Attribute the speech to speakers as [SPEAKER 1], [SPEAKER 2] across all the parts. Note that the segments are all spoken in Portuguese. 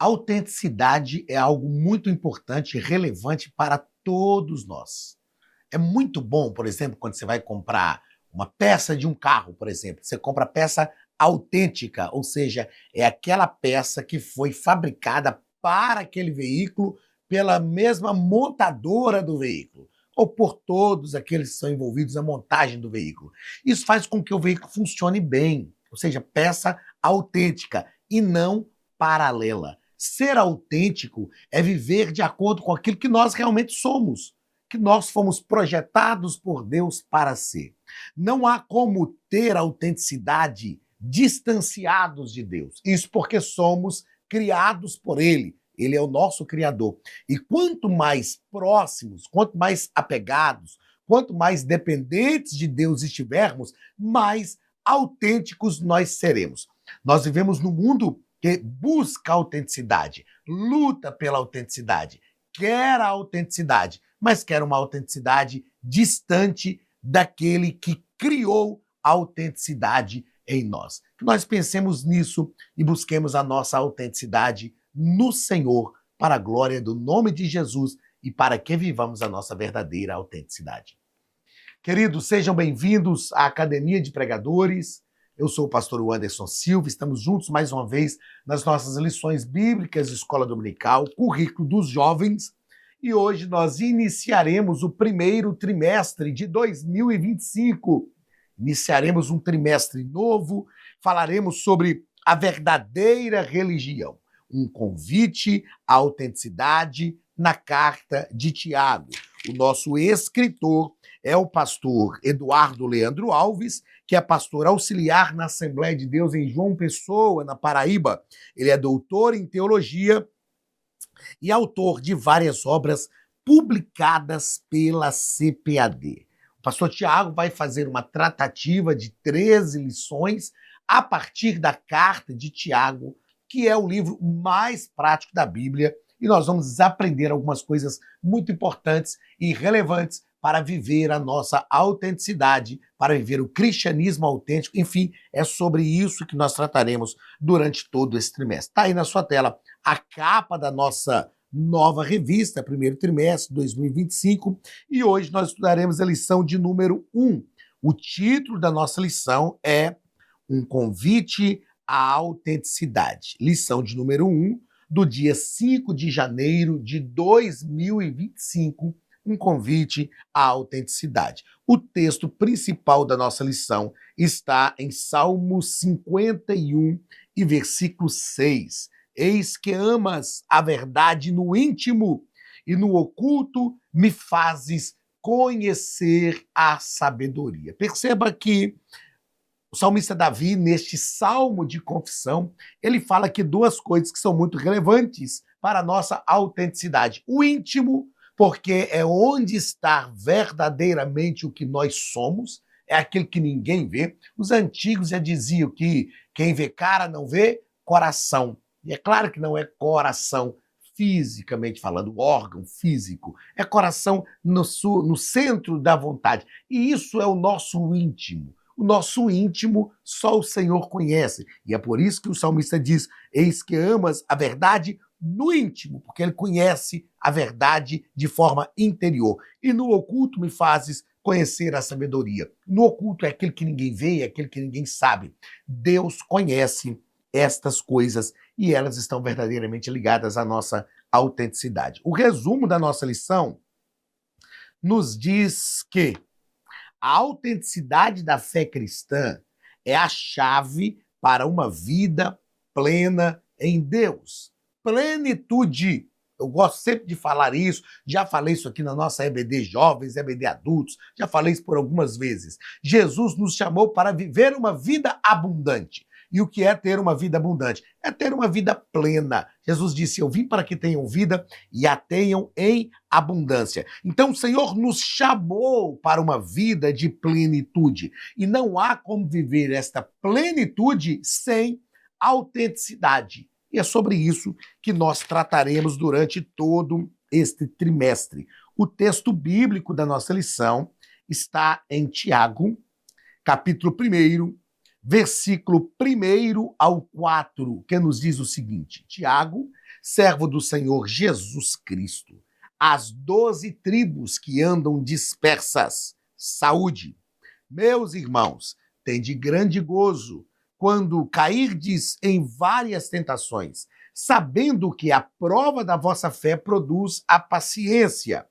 [SPEAKER 1] Autenticidade é algo muito importante e relevante para todos nós. É muito bom, por exemplo, quando você vai comprar uma peça de um carro, por exemplo, você compra a peça autêntica, ou seja, é aquela peça que foi fabricada para aquele veículo pela mesma montadora do veículo, ou por todos aqueles que são envolvidos na montagem do veículo. Isso faz com que o veículo funcione bem, ou seja, peça autêntica e não paralela. Ser autêntico é viver de acordo com aquilo que nós realmente somos, que nós fomos projetados por Deus para ser. Não há como ter autenticidade distanciados de Deus. Isso porque somos criados por Ele. Ele é o nosso Criador. E quanto mais próximos, quanto mais apegados, quanto mais dependentes de Deus estivermos, mais autênticos nós seremos. Nós vivemos num mundo que busca autenticidade, luta pela autenticidade, quer a autenticidade, mas quer uma autenticidade distante daquele que criou a autenticidade em nós. Que nós pensemos nisso e busquemos a nossa autenticidade no Senhor, para a glória do nome de Jesus e para que vivamos a nossa verdadeira autenticidade. Queridos, sejam bem-vindos à Academia de Pregadores. Eu sou o pastor Anderson Silva, estamos juntos mais uma vez nas nossas lições bíblicas de Escola Dominical, currículo dos jovens, e hoje nós iniciaremos o primeiro trimestre de 2025. Iniciaremos um trimestre novo, falaremos sobre a verdadeira religião, um convite à autenticidade na carta de Tiago. O nosso escritor é o pastor Eduardo Leandro Alves, que é pastor auxiliar na Assembleia de Deus em João Pessoa, na Paraíba. Ele é doutor em teologia e autor de várias obras publicadas pela CPAD. O pastor Tiago vai fazer uma tratativa de 13 lições a partir da carta de Tiago, que é o livro mais prático da Bíblia, e nós vamos aprender algumas coisas muito importantes e relevantes para viver a nossa autenticidade, para viver o cristianismo autêntico. Enfim, é sobre isso que nós trataremos durante todo esse trimestre. Está aí na sua tela a capa da nossa nova revista, primeiro trimestre 2025, e hoje nós estudaremos a lição de número 1. O título da nossa lição é Um Convite à Autenticidade. Lição de número 1, do dia 5 de janeiro de 2025, um convite à autenticidade. O texto principal da nossa lição está em Salmo 51 e versículo 6. Eis que amas a verdade no íntimo e no oculto me fazes conhecer a sabedoria. Perceba que o salmista Davi, neste salmo de confissão, ele fala que duas coisas que são muito relevantes para a nossa autenticidade. O íntimo, porque é onde está verdadeiramente o que nós somos, é aquilo que ninguém vê. Os antigos já diziam que quem vê cara não vê coração. E é claro que não é coração fisicamente falando, órgão físico, é coração no centro da vontade. E isso é o nosso íntimo. O nosso íntimo só o Senhor conhece. E é por isso que o salmista diz: eis que amas a verdade no íntimo, porque ele conhece a verdade de forma interior. E no oculto me fazes conhecer a sabedoria. No oculto é aquele que ninguém vê, é aquele que ninguém sabe. Deus conhece estas coisas e elas estão verdadeiramente ligadas à nossa autenticidade. O resumo da nossa lição nos diz que a autenticidade da fé cristã é a chave para uma vida plena em Deus. Plenitude. Eu gosto sempre de falar isso, já falei isso aqui na nossa EBD Jovens, EBD Adultos, já falei isso por algumas vezes. Jesus nos chamou para viver uma vida abundante. E o que é ter uma vida abundante? É ter uma vida plena. Jesus disse: eu vim para que tenham vida e a tenham em abundância. Então o Senhor nos chamou para uma vida de plenitude. E não há como viver esta plenitude sem autenticidade. E é sobre isso que nós trataremos durante todo este trimestre. O texto bíblico da nossa lição está em Tiago, capítulo 1, versículo 1 ao 4, que nos diz o seguinte: Tiago, servo do Senhor Jesus Cristo, às 12 tribos que andam dispersas, saúde. Meus irmãos, tende grande gozo quando cairdes em várias tentações, sabendo que a prova da vossa fé produz a paciência.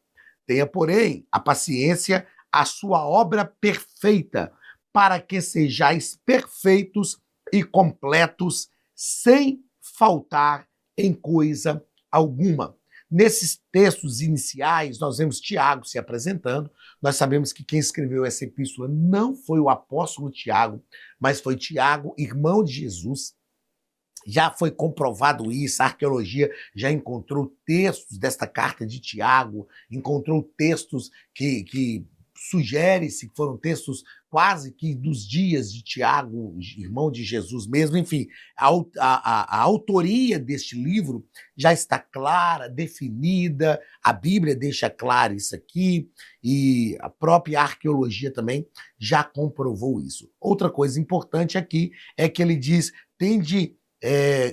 [SPEAKER 1] Tenha, porém, a paciência a sua obra perfeita, para que sejais perfeitos e completos, sem faltar em coisa alguma. Nesses textos iniciais, nós vemos Tiago se apresentando. Nós sabemos que quem escreveu essa epístola não foi o apóstolo Tiago, mas foi Tiago, irmão de Jesus. Já foi comprovado isso, a arqueologia já encontrou textos desta carta de Tiago, encontrou textos que sugere-se que foram textos quase que dos dias de Tiago, irmão de Jesus mesmo. Enfim, a autoria deste livro já está clara, definida, a Bíblia deixa claro isso aqui, e a própria arqueologia também já comprovou isso. Outra coisa importante aqui é que ele diz, tende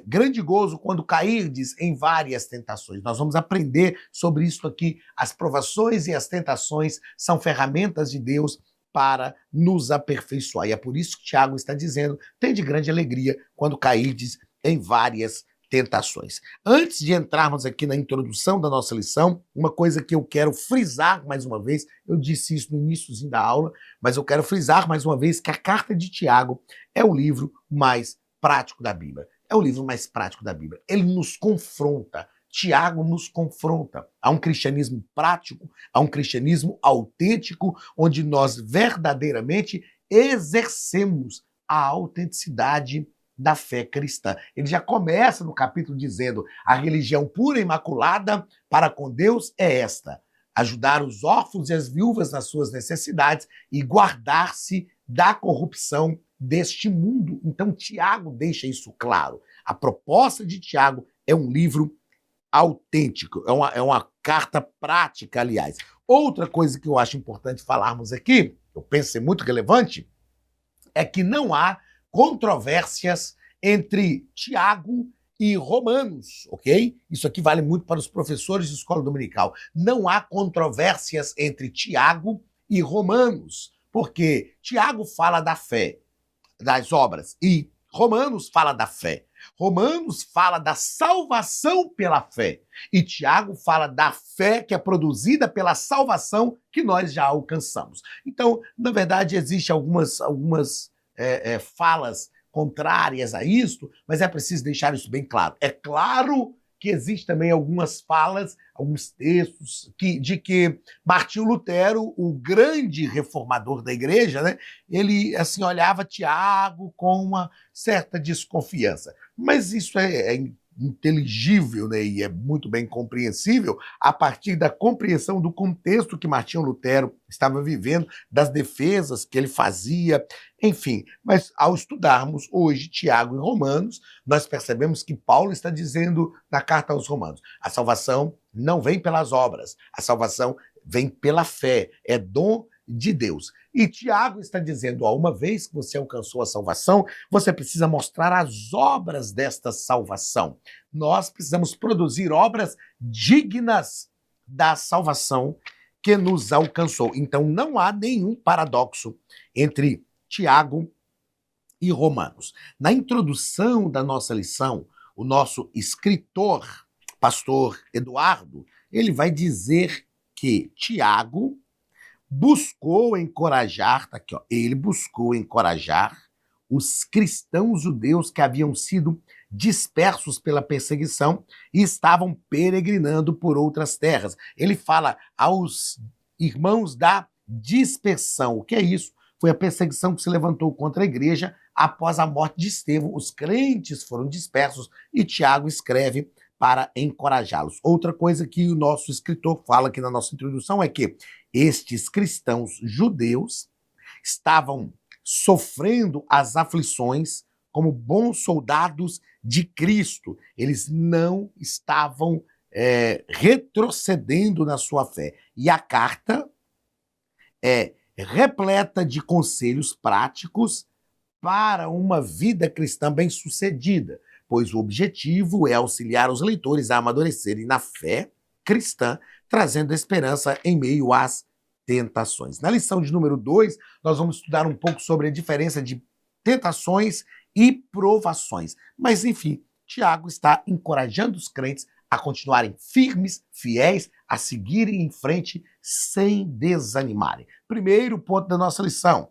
[SPEAKER 1] grande gozo quando cairdes em várias tentações. Nós vamos aprender sobre isso aqui. As provações e as tentações são ferramentas de Deus para nos aperfeiçoar. E é por isso que Tiago está dizendo, tende grande alegria quando cairdes em várias tentações. Antes de entrarmos aqui na introdução da nossa lição, uma coisa que eu quero frisar mais uma vez, eu disse isso no iníciozinho da aula, mas eu quero frisar mais uma vez que a carta de Tiago é o livro mais prático da Bíblia. É o livro mais prático da Bíblia. Ele nos confronta. Tiago nos confronta a um cristianismo prático, a um cristianismo autêntico, onde nós verdadeiramente exercemos a autenticidade da fé cristã. Ele já começa no capítulo dizendo: a religião pura e imaculada para com Deus é esta: ajudar os órfãos e as viúvas nas suas necessidades e guardar-se da corrupção deste mundo. Então, Tiago deixa isso claro. A proposta de Tiago é um livro autêntico, é uma carta prática, aliás. Outra coisa que eu acho importante falarmos aqui, eu penso ser muito relevante, é que não há controvérsias entre Tiago e Romanos, ok? Isso aqui vale muito para os professores de escola dominical. Não há controvérsias entre Tiago e Romanos, porque Tiago fala da fé, das obras, e Romanos fala da fé. Romanos fala da salvação pela fé, e Tiago fala da fé que é produzida pela salvação que nós já alcançamos. Então, na verdade, existem algumas falas contrárias a isto, mas é preciso deixar isso bem claro. É claro que existem também algumas falas, alguns textos de que Martinho Lutero, o grande reformador da igreja, né, ele assim olhava Tiago com uma certa desconfiança. Mas isso é inteligível, né, e é muito bem compreensível a partir da compreensão do contexto que Martinho Lutero estava vivendo, das defesas que ele fazia, enfim. Mas ao estudarmos hoje Tiago e Romanos, nós percebemos que Paulo está dizendo na carta aos Romanos: a salvação não vem pelas obras, a salvação vem pela fé, é dom de Deus. E Tiago está dizendo, ó, uma vez que você alcançou a salvação, você precisa mostrar as obras desta salvação. Nós precisamos produzir obras dignas da salvação que nos alcançou. Então não há nenhum paradoxo entre Tiago e Romanos. Na introdução da nossa lição, o nosso escritor, pastor Eduardo, ele vai dizer que Tiago buscou encorajar, tá aqui, ó, ele buscou encorajar os cristãos judeus que haviam sido dispersos pela perseguição e estavam peregrinando por outras terras. Ele fala aos irmãos da dispersão. O que é isso? Foi a perseguição que se levantou contra a igreja após a morte de Estevão. Os crentes foram dispersos e Tiago escreve para encorajá-los. Outra coisa que o nosso escritor fala aqui na nossa introdução é que estes cristãos judeus estavam sofrendo as aflições como bons soldados de Cristo. Eles não estavam retrocedendo na sua fé. E a carta é repleta de conselhos práticos para uma vida cristã bem-sucedida. pois o objetivo é auxiliar os leitores a amadurecerem na fé cristã, trazendo esperança em meio às tentações. Na lição de número 2, nós vamos estudar um pouco sobre a diferença de tentações e provações. Mas, enfim, Tiago está encorajando os crentes a continuarem firmes, fiéis, a seguirem em frente sem desanimarem. Primeiro ponto da nossa lição,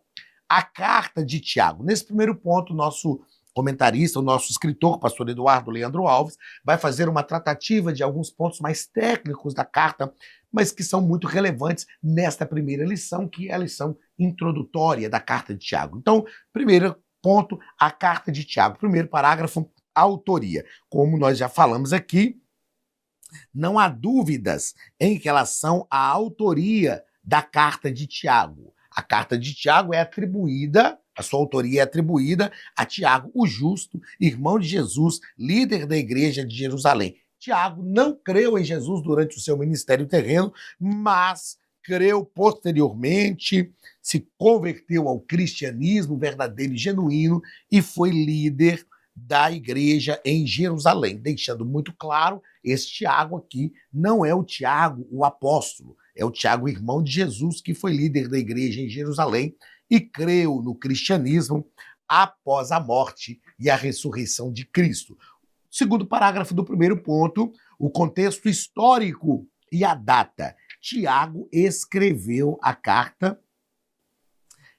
[SPEAKER 1] a carta de Tiago. Nesse primeiro ponto, nosso comentarista, o nosso escritor, o pastor Eduardo Leandro Alves, vai fazer uma tratativa de alguns pontos mais técnicos da carta, mas que são muito relevantes nesta primeira lição, que é a lição introdutória da carta de Tiago. Então, primeiro ponto, a carta de Tiago. Primeiro parágrafo, a autoria. Como nós já falamos aqui, não há dúvidas em relação à autoria da carta de Tiago. A carta de Tiago é atribuída, a sua autoria é atribuída a Tiago, o justo, irmão de Jesus, líder da igreja de Jerusalém. Tiago não creu em Jesus durante o seu ministério terreno, mas creu posteriormente, se converteu ao cristianismo verdadeiro e genuíno e foi líder da igreja em Jerusalém, deixando muito claro, esse Tiago aqui não é o Tiago, o apóstolo, é o Tiago, irmão de Jesus, que foi líder da igreja em Jerusalém e creu no cristianismo após a morte e a ressurreição de Cristo. Segundo parágrafo do primeiro ponto, o contexto histórico e a data. Tiago escreveu a carta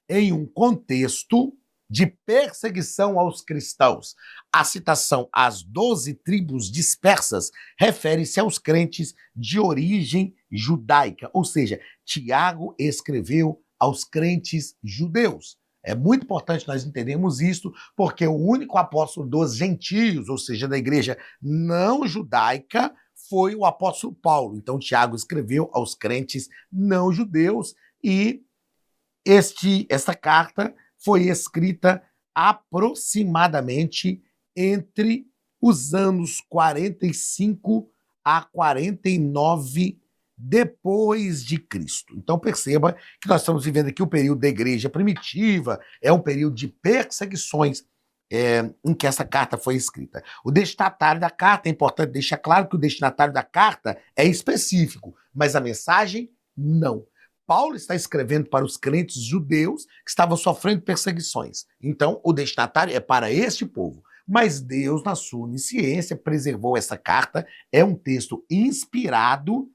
[SPEAKER 1] em um contexto de perseguição aos cristãos. A citação às 12 tribos dispersas refere-se aos crentes de origem judaica, ou seja, Tiago escreveu aos crentes judeus. É muito importante nós entendermos isso, porque o único apóstolo dos gentios, ou seja, da igreja não judaica, foi o apóstolo Paulo. Então, Tiago escreveu aos crentes não judeus e esta carta foi escrita aproximadamente entre os anos 45 a 49 depois de Cristo. Então perceba que nós estamos vivendo aqui o período da igreja primitiva, é um período de perseguições em que essa carta foi escrita. O destinatário da carta, é importante deixar claro que o destinatário da carta é específico, mas a mensagem não. Paulo está escrevendo para os crentes judeus que estavam sofrendo perseguições. Então, o destinatário é para este povo. Mas Deus, na sua onisciência, preservou essa carta. É um texto inspirado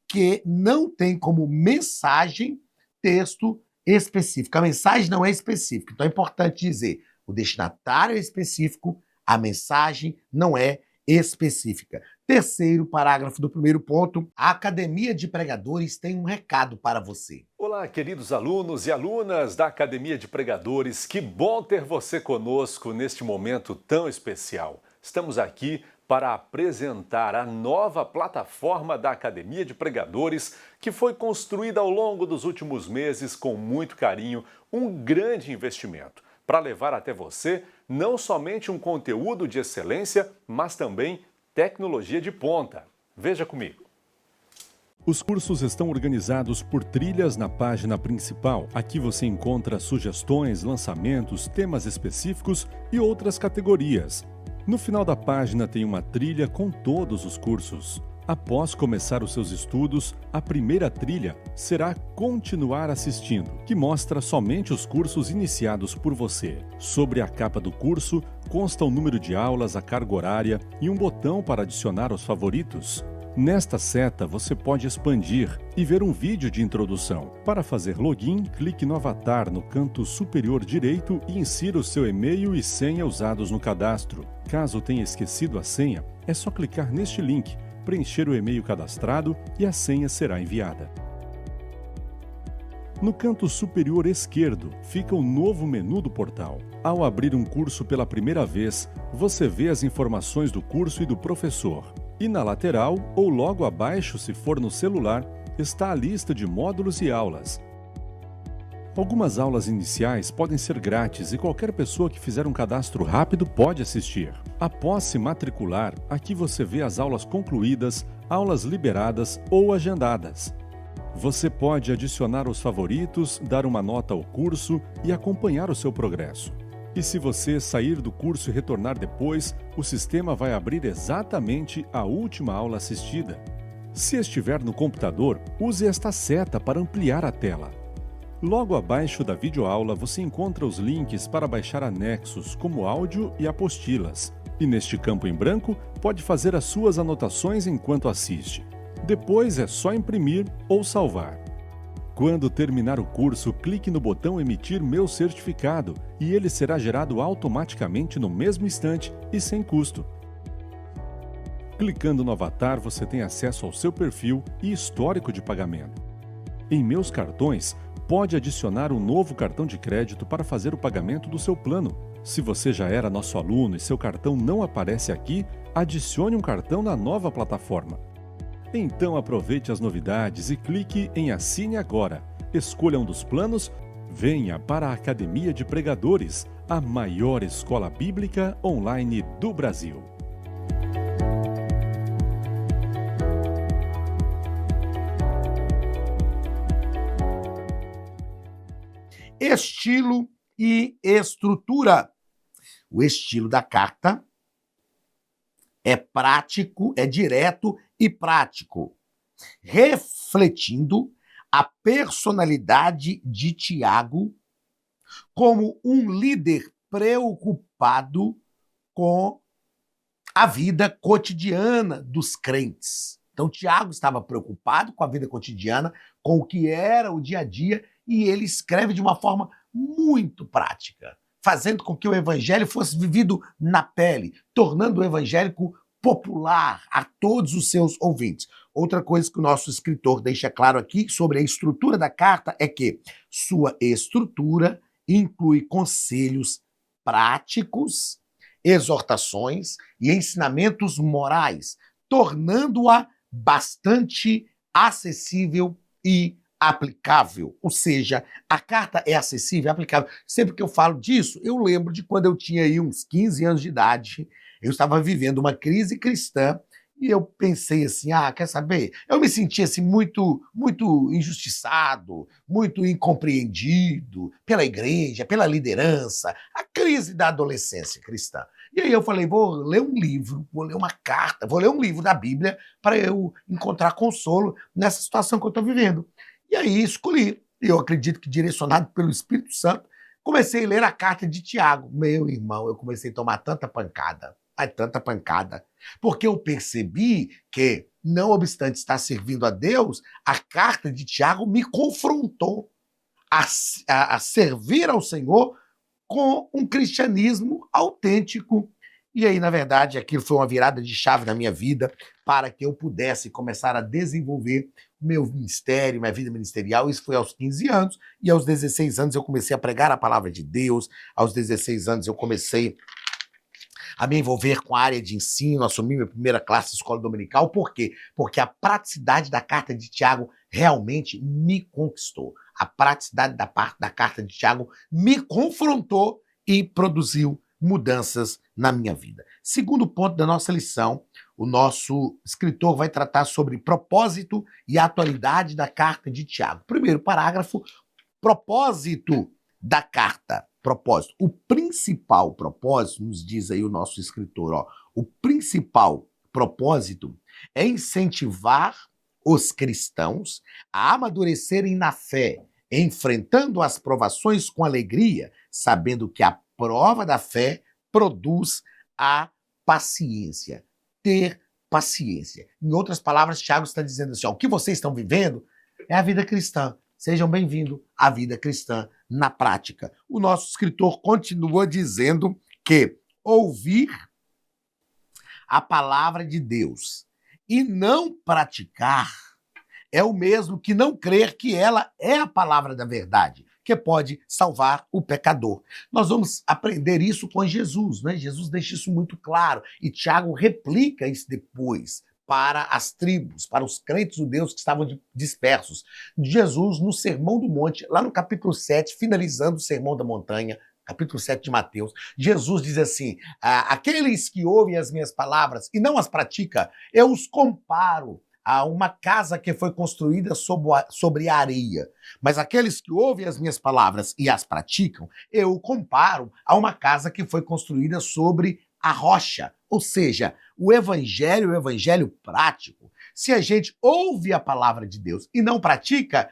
[SPEAKER 1] que não tem como mensagem texto específico. A mensagem não é específica. Então, é importante dizer, o destinatário é específico, a mensagem não é específica. Terceiro parágrafo do primeiro ponto, a Academia de Pregadores tem um recado para você.
[SPEAKER 2] Olá, queridos alunos e alunas da Academia de Pregadores, que bom ter você conosco neste momento tão especial. Estamos aqui para apresentar a nova plataforma da Academia de Pregadores, que foi construída ao longo dos últimos meses com muito carinho, um grande investimento, para levar até você não somente um conteúdo de excelência, mas também tecnologia de ponta. Veja comigo. Os cursos estão organizados por trilhas na página principal. Aqui você encontra sugestões, lançamentos, temas específicos e outras categorias. No final da página tem uma trilha com todos os cursos. Após começar os seus estudos, a primeira trilha será Continuar assistindo, que mostra somente os cursos iniciados por você. Sobre a capa do curso, consta o número de aulas, a carga horária e um botão para adicionar os favoritos. Nesta seta, você pode expandir e ver um vídeo de introdução. Para fazer login, clique no avatar no canto superior direito e insira o seu e-mail e senha usados no cadastro. Caso tenha esquecido a senha, é só clicar neste link, preencher o e-mail cadastrado e a senha será enviada. No canto superior esquerdo fica o novo menu do portal. Ao abrir um curso pela primeira vez, você vê as informações do curso e do professor. E na lateral, ou logo abaixo se for no celular, está a lista de módulos e aulas. Algumas aulas iniciais podem ser grátis e qualquer pessoa que fizer um cadastro rápido pode assistir. Após se matricular, aqui você vê as aulas concluídas, aulas liberadas ou agendadas. Você pode adicionar os favoritos, dar uma nota ao curso e acompanhar o seu progresso. E se você sair do curso e retornar depois, o sistema vai abrir exatamente a última aula assistida. Se estiver no computador, use esta seta para ampliar a tela. Logo abaixo da videoaula você encontra os links para baixar anexos como áudio e apostilas. E neste campo em branco, pode fazer as suas anotações enquanto assiste. Depois é só imprimir ou salvar. Quando terminar o curso, clique no botão Emitir meu certificado e ele será gerado automaticamente no mesmo instante e sem custo. Clicando no avatar, você tem acesso ao seu perfil e histórico de pagamento. Em Meus Cartões, pode adicionar um novo cartão de crédito para fazer o pagamento do seu plano. Se você já era nosso aluno e seu cartão não aparece aqui, adicione um cartão na nova plataforma. Então aproveite as novidades e clique em Assine Agora. Escolha um dos planos, venha para a Academia de Pregadores, a maior escola bíblica online do Brasil.
[SPEAKER 1] Estilo e estrutura. O estilo da carta é prático, é direto e prático, refletindo a personalidade de Tiago como um líder preocupado com a vida cotidiana dos crentes. Então, Tiago estava preocupado com a vida cotidiana, com o que era o dia a dia, e ele escreve de uma forma muito prática, fazendo com que o evangelho fosse vivido na pele, tornando o evangélico popular a todos os seus ouvintes. Outra coisa que o nosso escritor deixa claro aqui sobre a estrutura da carta é que sua estrutura inclui conselhos práticos, exortações e ensinamentos morais, tornando-a bastante acessível e aplicável. Ou seja, a carta é acessível e aplicável. Sempre que eu falo disso, eu lembro de quando eu tinha aí uns 15 anos de idade, eu estava vivendo uma crise cristã e eu pensei assim, quer saber? Eu me sentia assim muito injustiçado, muito incompreendido pela igreja, pela liderança, a crise da adolescência cristã. E aí eu falei, vou ler um livro, vou ler uma carta, vou ler um livro da Bíblia para eu encontrar consolo nessa situação que eu estou vivendo. E aí escolhi, eu acredito que direcionado pelo Espírito Santo, comecei a ler a carta de Tiago. Meu irmão, eu comecei a tomar tanta pancada, porque eu percebi que, não obstante estar servindo a Deus, a carta de Tiago me confrontou a servir ao Senhor com um cristianismo autêntico. E aí, na verdade, aquilo foi uma virada de chave na minha vida para que eu pudesse começar a desenvolver meu ministério, minha vida ministerial. Isso foi aos 15 anos, e aos 16 anos eu comecei a pregar a palavra de Deus. Aos 16 anos eu comecei a me envolver com a área de ensino, assumi minha primeira classe de escola dominical. Por quê? Porque a praticidade da carta de Tiago realmente me conquistou. A praticidade da carta de Tiago me confrontou e produziu mudanças na minha vida. Segundo ponto da nossa lição, o nosso escritor vai tratar sobre propósito e atualidade da carta de Tiago. Primeiro parágrafo, propósito da carta. Propósito. O principal propósito, nos diz aí o nosso escritor, o principal propósito é incentivar os cristãos a amadurecerem na fé, enfrentando as provações com alegria, sabendo que a prova da fé produz a paciência. Ter paciência. Em outras palavras, Tiago está dizendo assim, o que vocês estão vivendo é a vida cristã. Sejam bem-vindos à vida cristã na prática. O nosso escritor continua dizendo que ouvir a palavra de Deus e não praticar é o mesmo que não crer que ela é a palavra da verdade, que pode salvar o pecador. Nós vamos aprender isso com Jesus, né? Jesus deixa isso muito claro e Tiago replica isso depois para as tribos, para os crentes judeus que estavam dispersos. Jesus, no Sermão do Monte, lá no capítulo 7, finalizando o Sermão da Montanha, capítulo 7 de Mateus, Jesus diz assim, aqueles que ouvem as minhas palavras e não as praticam, eu os comparo a uma casa que foi construída sobre a areia. Mas aqueles que ouvem as minhas palavras e as praticam, eu comparo a uma casa que foi construída sobre a rocha. Ou seja, o evangelho prático. Se a gente ouve a palavra de Deus e não pratica,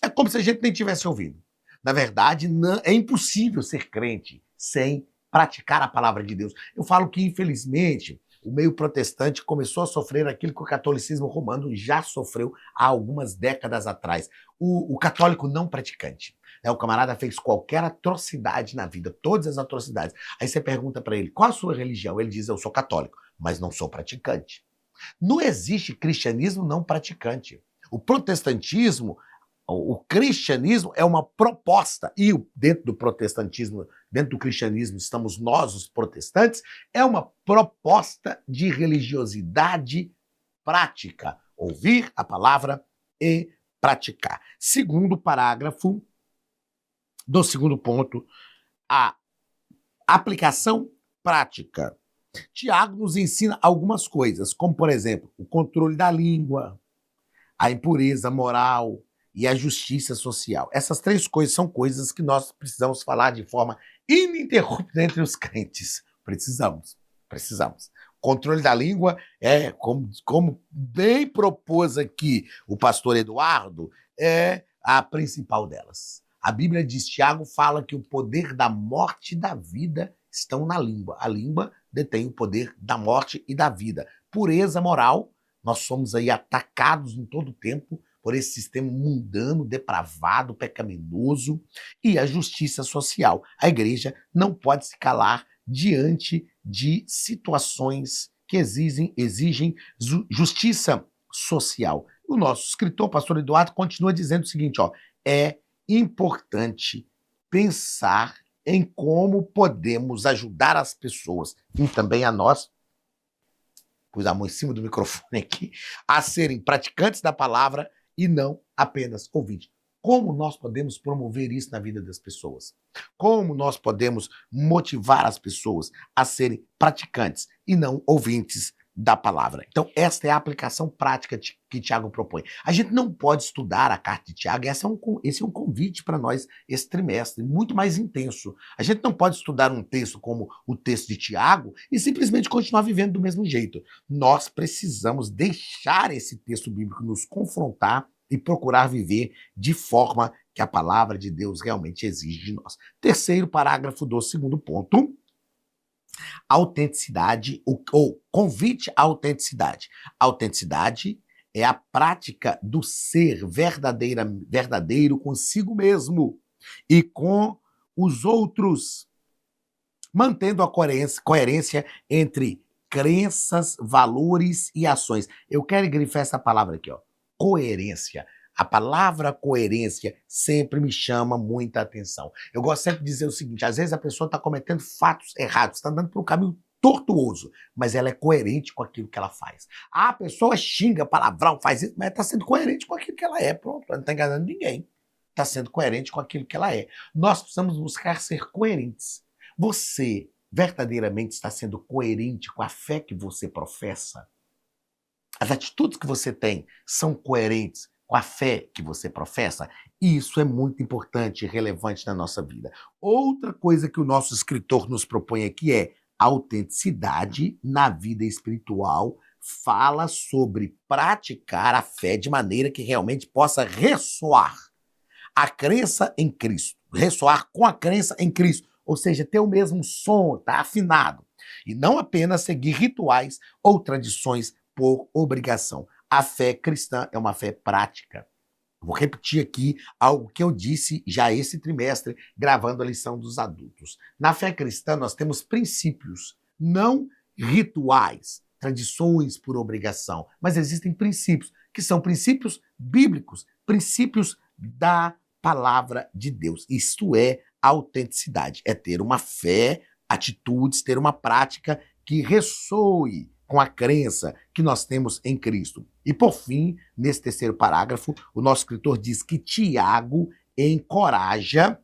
[SPEAKER 1] é como se a gente nem tivesse ouvido. Na verdade, é impossível ser crente sem praticar a palavra de Deus. Eu falo que, infelizmente, o meio protestante começou a sofrer aquilo que o catolicismo romano já sofreu há algumas décadas atrás. O católico não praticante. O camarada fez qualquer atrocidade na vida, todas as atrocidades. Aí você pergunta para ele, qual a sua religião? Ele diz, eu sou católico, mas não sou praticante. Não existe cristianismo não praticante. O protestantismo, o cristianismo é uma proposta, e dentro do protestantismo, dentro do cristianismo, estamos nós, os protestantes, é uma proposta de religiosidade prática. Ouvir a palavra e praticar. Segundo parágrafo do segundo ponto, a aplicação prática. Tiago nos ensina algumas coisas, como, por exemplo, o controle da língua, a impureza moral e a justiça social. Essas três coisas são coisas que nós precisamos falar de forma ininterrupta entre os crentes. Precisamos. Controle da língua é, como bem propôs aqui o pastor Eduardo, é a principal delas. A Bíblia diz, Tiago fala que o poder da morte e da vida estão na língua. A língua detém o poder da morte e da vida. Pureza moral, nós somos aí atacados em todo o tempo por esse sistema mundano, depravado, pecaminoso, e a justiça social. A igreja não pode se calar diante de situações que exigem justiça social. O nosso escritor, pastor Eduardo, continua dizendo o seguinte, é importante pensar em como podemos ajudar as pessoas, e também a nós, pus a mão em cima do microfone aqui, a serem praticantes da palavra e não apenas ouvintes. Como nós podemos promover isso na vida das pessoas? Como nós podemos motivar as pessoas a serem praticantes e não ouvintes da palavra? Então, esta é a aplicação prática que Tiago propõe. A gente não pode estudar a carta de Tiago, esse é um convite para nós esse trimestre, muito mais intenso. A gente não pode estudar um texto como o texto de Tiago e simplesmente continuar vivendo do mesmo jeito. Nós precisamos deixar esse texto bíblico nos confrontar e procurar viver de forma que a palavra de Deus realmente exige de nós. Terceiro parágrafo do segundo ponto. Autenticidade, ou convite à autenticidade. Autenticidade é a prática do ser verdadeiro consigo mesmo e com os outros, mantendo a coerência entre crenças, valores e ações. Eu quero grifar essa palavra aqui, coerência. A palavra coerência sempre me chama muita atenção. Eu gosto sempre de dizer o seguinte, às vezes a pessoa está cometendo fatos errados, está andando por um caminho tortuoso, mas ela é coerente com aquilo que ela faz. A pessoa xinga, palavrão, faz isso, mas está sendo coerente com aquilo que ela é. Pronto, ela não está enganando ninguém. Está sendo coerente com aquilo que ela é. Nós precisamos buscar ser coerentes. Você verdadeiramente está sendo coerente com a fé que você professa? As atitudes que você tem são coerentes com a fé que você professa? Isso é muito importante e relevante na nossa vida. Outra coisa que o nosso escritor nos propõe aqui é autenticidade na vida espiritual. Fala sobre praticar a fé de maneira que realmente possa ressoar a crença em Cristo. Ressoar com a crença em Cristo. Ou seja, ter o mesmo som, tá afinado. E não apenas seguir rituais ou tradições por obrigação. A fé cristã é uma fé prática. Vou repetir aqui algo que eu disse já esse trimestre, gravando a lição dos adultos. Na fé cristã nós temos princípios, não rituais, tradições por obrigação, mas existem princípios, que são princípios bíblicos, princípios da palavra de Deus. Isto é autenticidade, é ter uma fé, atitudes, ter uma prática que ressoe com a crença que nós temos em Cristo. E por fim, nesse terceiro parágrafo, o nosso escritor diz que Tiago encoraja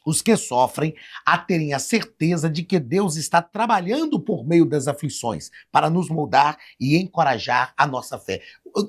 [SPEAKER 1] os que sofrem a terem a certeza de que Deus está trabalhando por meio das aflições para nos moldar e encorajar a nossa fé.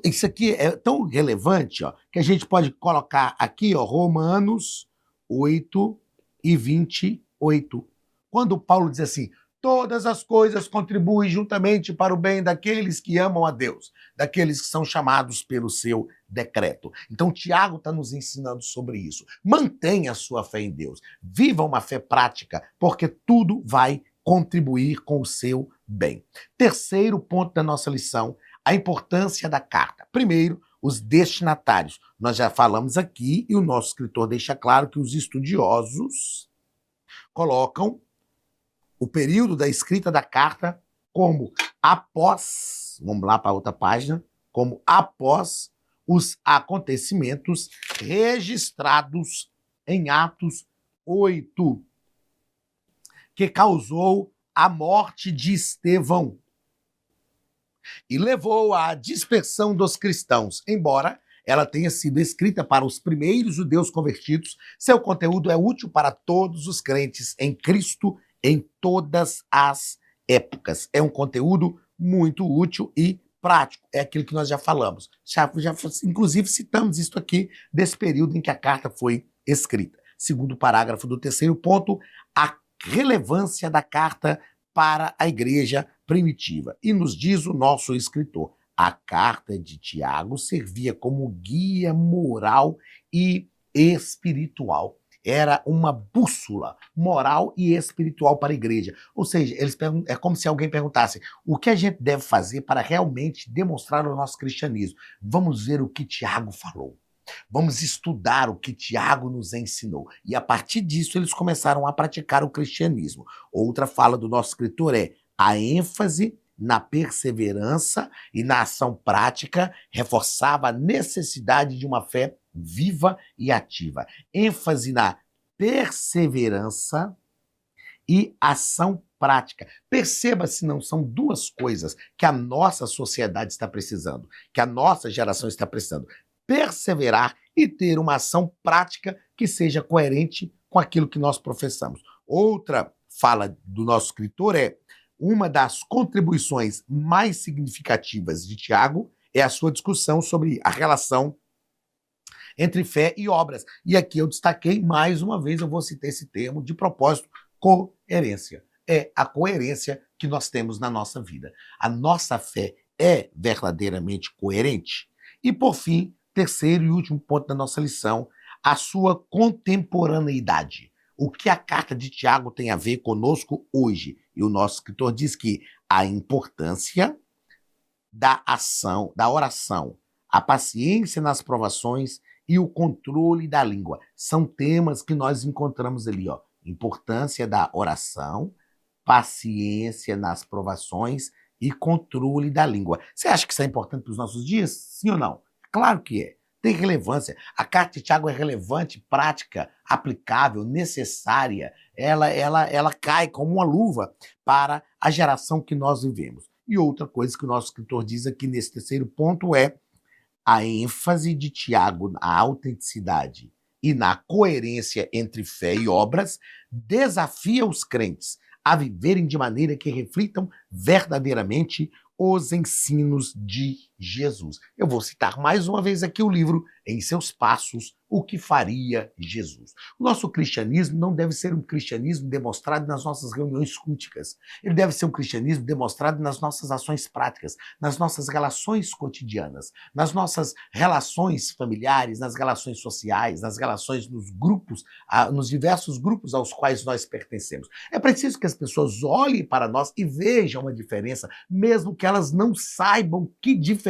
[SPEAKER 1] Isso aqui é tão relevante, ó, que a gente pode colocar aqui, ó, Romanos 8:28. Quando Paulo diz assim: todas as coisas contribuem juntamente para o bem daqueles que amam a Deus, daqueles que são chamados pelo seu decreto. Então, Tiago está nos ensinando sobre isso. Mantenha a sua fé em Deus. Viva uma fé prática, porque tudo vai contribuir com o seu bem. Terceiro ponto da nossa lição, a importância da carta. Primeiro, os destinatários. Nós já falamos aqui, e o nosso escritor deixa claro que os estudiosos colocam o período da escrita da carta como após, vamos lá para outra página, como após os acontecimentos registrados em Atos 8, que causou a morte de Estevão e levou à dispersão dos cristãos. Embora ela tenha sido escrita para os primeiros judeus convertidos, seu conteúdo é útil para todos os crentes em Cristo em todas as épocas. É um conteúdo muito útil e prático. É aquilo que nós já falamos. Inclusive, citamos isso aqui, desse período em que a carta foi escrita. Segundo parágrafo do terceiro ponto, a relevância da carta para a igreja primitiva. E nos diz o nosso escritor, a carta de Tiago servia como guia moral e espiritual. Era uma bússola moral e espiritual para a igreja. Ou seja, é como se alguém perguntasse: o que a gente deve fazer para realmente demonstrar o nosso cristianismo? Vamos ver o que Tiago falou. Vamos estudar o que Tiago nos ensinou. E a partir disso eles começaram a praticar o cristianismo. Outra fala do nosso escritor é: a ênfase na perseverança e na ação prática reforçava a necessidade de uma fé viva e ativa. ênfase na perseverança e ação prática. Perceba se não são duas coisas que a nossa sociedade está precisando, que a nossa geração está precisando. Perseverar e ter uma ação prática que seja coerente com aquilo que nós professamos. Outra fala do nosso escritor é: uma das contribuições mais significativas de Tiago é a sua discussão sobre a relação entre fé e obras. E aqui eu destaquei, mais uma vez, eu vou citar esse termo de propósito: coerência. É a coerência que nós temos na nossa vida. A nossa fé é verdadeiramente coerente? E, por fim, terceiro e último ponto da nossa lição, a sua contemporaneidade. O que a carta de Tiago tem a ver conosco hoje? E o nosso escritor diz que a importância da ação, da oração, a paciência nas provações e o controle da língua são temas que nós encontramos ali, ó. Importância da oração, paciência nas provações e controle da língua. Você acha que isso é importante para os nossos dias? Sim ou não? Claro que é. Tem relevância. A carta de Tiago é relevante, prática, aplicável, necessária. Ela cai como uma luva para a geração que nós vivemos. E outra coisa que o nosso escritor diz aqui nesse terceiro ponto é: a ênfase de Tiago na autenticidade e na coerência entre fé e obras desafia os crentes a viverem de maneira que reflitam verdadeiramente os ensinos de Jesus. Eu vou citar mais uma vez aqui o livro Em Seus Passos, O que Faria Jesus. O nosso cristianismo não deve ser um cristianismo demonstrado nas nossas reuniões culticas. Ele deve ser um cristianismo demonstrado nas nossas ações práticas, nas nossas relações cotidianas, nas nossas relações familiares, nas relações sociais, nas relações nos grupos, nos diversos grupos aos quais nós pertencemos. É preciso que as pessoas olhem para nós e vejam a diferença, mesmo que elas não saibam que diferença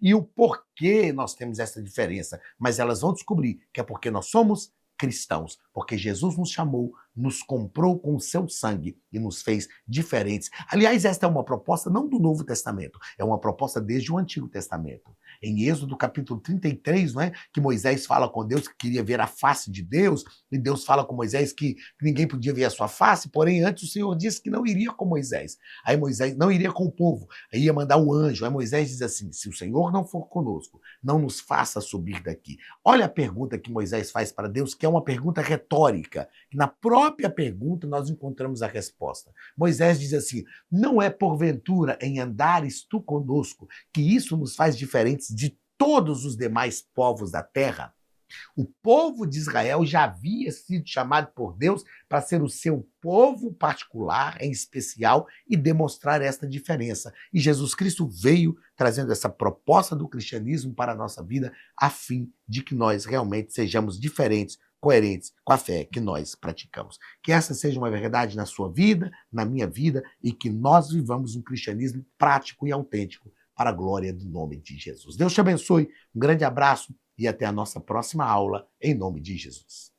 [SPEAKER 1] e o porquê nós temos essa diferença, mas elas vão descobrir que é porque nós somos cristãos, porque Jesus nos chamou, nos comprou com o seu sangue e nos fez diferentes. Aliás, esta é uma proposta não do Novo Testamento, é uma proposta desde o Antigo Testamento. em Êxodo capítulo 33, não é? Que Moisés fala com Deus que queria ver a face de Deus, e Deus fala com Moisés que ninguém podia ver a sua face, porém antes o Senhor disse que não iria com Moisés. Aí Moisés não iria com o povo, aí ia mandar o anjo. Aí Moisés diz assim: se o Senhor não for conosco, não nos faça subir daqui. Olha a pergunta que Moisés faz para Deus, que é uma pergunta retórica. Na própria pergunta nós encontramos a resposta. Moisés diz assim: não é porventura em andares tu conosco que isso nos faz diferentes de todos os demais povos da terra? O povo de Israel já havia sido chamado por Deus para ser o seu povo particular, em especial, e demonstrar esta diferença. E Jesus Cristo veio trazendo essa proposta do cristianismo para a nossa vida, a fim de que nós realmente sejamos diferentes, coerentes com a fé que nós praticamos. Que essa seja uma verdade na sua vida, na minha vida, e que nós vivamos um cristianismo prático e autêntico para a glória do nome de Jesus. Deus te abençoe, um grande abraço e até a nossa próxima aula, em nome de Jesus.